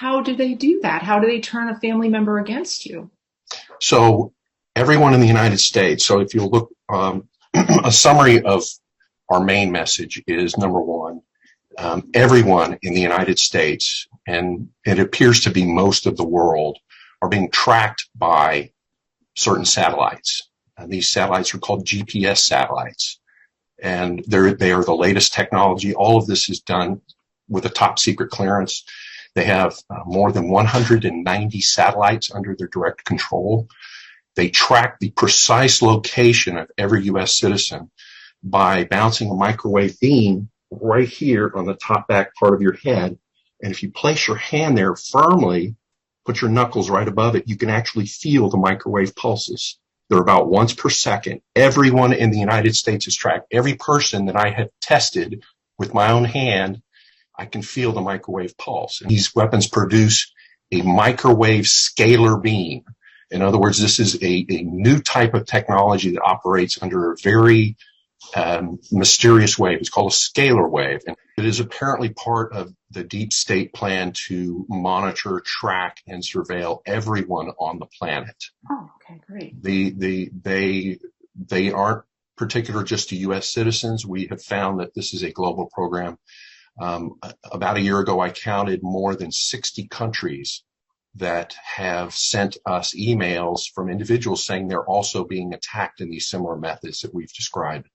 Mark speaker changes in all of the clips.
Speaker 1: How do they do that? How do they turn a family member against you?
Speaker 2: So everyone in the United States, so if you look, a summary of our main message is number one, everyone in the United States, and it appears to be most of the world, are being tracked by certain satellites. And these satellites are called GPS satellites. And they are the latest technology. All of this is done with a top secret clearance. They have more than 190 satellites under their direct control. They track the precise location of every U.S. citizen by bouncing a microwave beam right here on the top back part of your head. And if you place your hand there firmly, put your knuckles right above it, you can actually feel the microwave pulses. They're about once per second. Everyone in the United States is tracked. Every person that I have tested with my own hand, I can feel the microwave pulse. And these weapons produce a microwave scalar beam. In other words, this is a new type of technology that operates under a very mysterious wave. It's called a scalar wave, and it is apparently part of the deep state plan to monitor, track, and surveil everyone on the planet.
Speaker 1: Oh, okay, great.
Speaker 2: They aren't particular just to U.S. citizens. We have found that this is a global program. About a year ago, I counted more than 60 countries that have sent us emails from individuals saying they're also being attacked in these similar methods that we've described.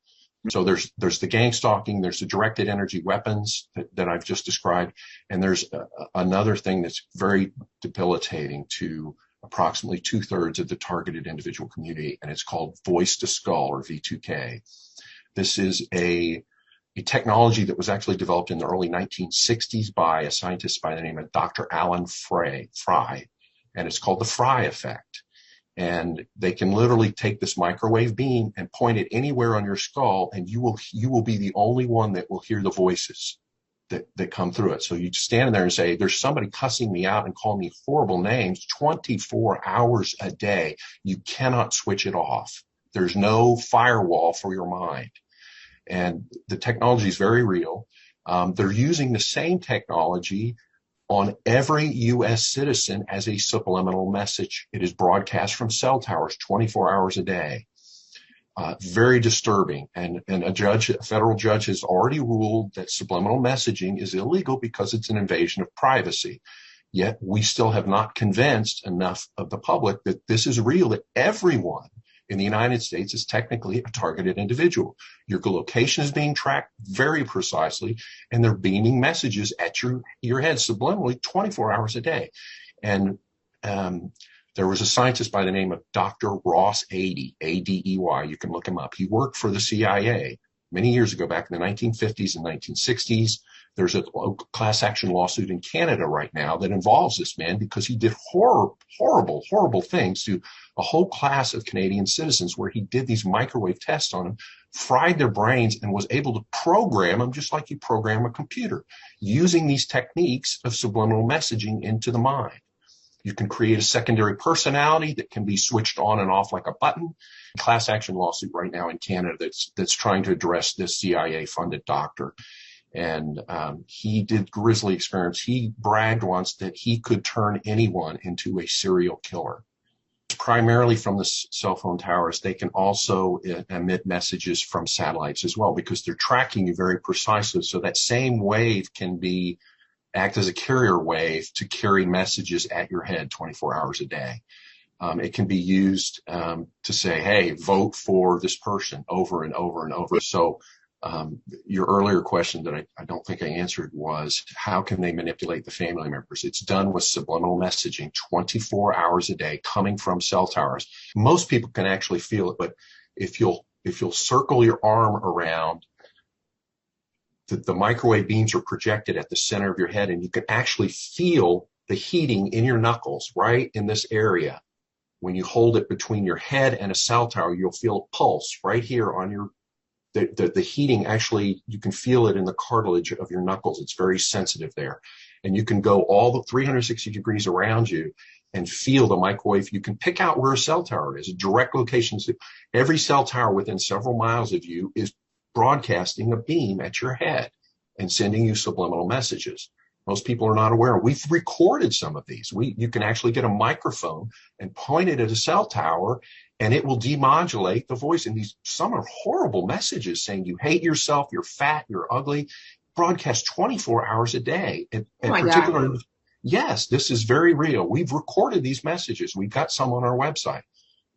Speaker 2: So there's the gang stalking, there's the directed energy weapons that I've just described, and there's another thing that's very debilitating to approximately 2/3 of the targeted individual community, and it's called voice to skull, or V2K. This is a technology that was actually developed in the early 1960s by a scientist by the name of Dr. Alan Fry, and it's called the Fry effect. And they can literally take this microwave beam and point it anywhere on your skull, and you will be the only one that will hear the voices that come through it. So you stand there and say, there's somebody cussing me out and calling me horrible names 24 hours a day. You cannot switch it off. There's no firewall for your mind. And the technology is very real. They're using the same technology on every U.S. citizen as a subliminal message. It is broadcast from cell towers 24 hours a day. Very disturbing. And a federal judge has already ruled that subliminal messaging is illegal because it's an invasion of privacy. Yet we still have not convinced enough of the public that this is real, that everyone in the United States is technically a targeted individual. Your location is being tracked very precisely, and they're beaming messages at your head subliminally 24 hours a day. And there was a scientist by the name of Dr. Ross Adey, A-D-E-Y. You can look him up. He worked for the CIA many years ago, back in the 1950s and 1960s. There's a class action lawsuit in Canada right now that involves this man because he did horrible things to a whole class of Canadian citizens, where he did these microwave tests on them, fried their brains, and was able to program them just like you program a computer, using these techniques of subliminal messaging into the mind. You can create a secondary personality that can be switched on and off like a button. Class action lawsuit right now in Canada that's trying to address this CIA-funded doctor. And he did grisly experiments. He bragged once that he could turn anyone into a serial killer. Primarily from the cell phone towers. They can also emit messages from satellites as well, because they're tracking you very precisely. So that same wave can act as a carrier wave to carry messages at your head 24 hours a day. It can be used to say, hey, vote for this person over and over and over. So your earlier question that I don't think I answered was, how can they manipulate the family members? It's done with subliminal messaging 24 hours a day coming from cell towers. Most people can actually feel it, but if you'll circle your arm around, the microwave beams are projected at the center of your head, and you can actually feel the heating in your knuckles right in this area. When you hold it between your head and a cell tower, you'll feel a pulse right here on the heating. Actually, you can feel it in the cartilage of your knuckles. It's very sensitive there. And you can go all the 360 degrees around you and feel the microwave. You can pick out where a cell tower is, direct locations. Every cell tower within several miles of you is broadcasting a beam at your head and sending you subliminal messages. Most people are not aware. We've recorded some of these. You can actually get a microphone and point it at a cell tower, and it will demodulate the voice. And some are horrible messages saying you hate yourself, you're fat, you're ugly, broadcast 24 hours a day. And
Speaker 1: Oh my God.
Speaker 2: yes, this is very real. We've recorded these messages. We've got some on our website.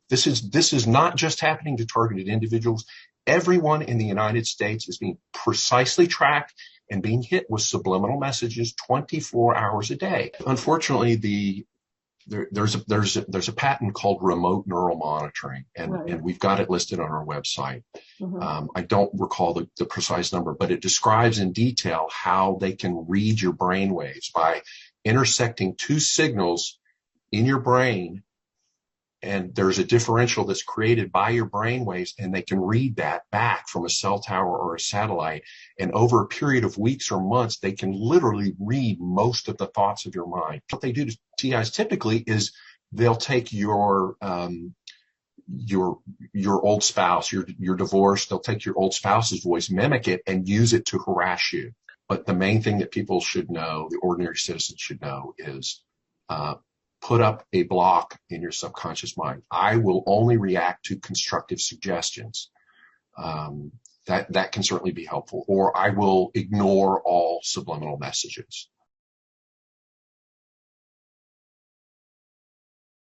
Speaker 2: This is not just happening to targeted individuals. Everyone in the United States is being precisely tracked and being hit with subliminal messages 24 hours a day. Unfortunately, there's a patent called remote neural monitoring, and we've got it listed on our website. I don't recall the precise number, but it describes in detail how they can read your brain waves by intersecting two signals in your brain. And there's a differential that's created by your brain waves, and they can read that back from a cell tower or a satellite. And over a period of weeks or months, they can literally read most of the thoughts of your mind. What they do to TIs typically is they'll take your old spouse, you're divorced, they'll take your old spouse's voice, mimic it, and use it to harass you. But the main thing that people should know, the ordinary citizens should know, is put up a block in your subconscious mind. I will only react to constructive suggestions. That can certainly be helpful. Or I will ignore all subliminal messages.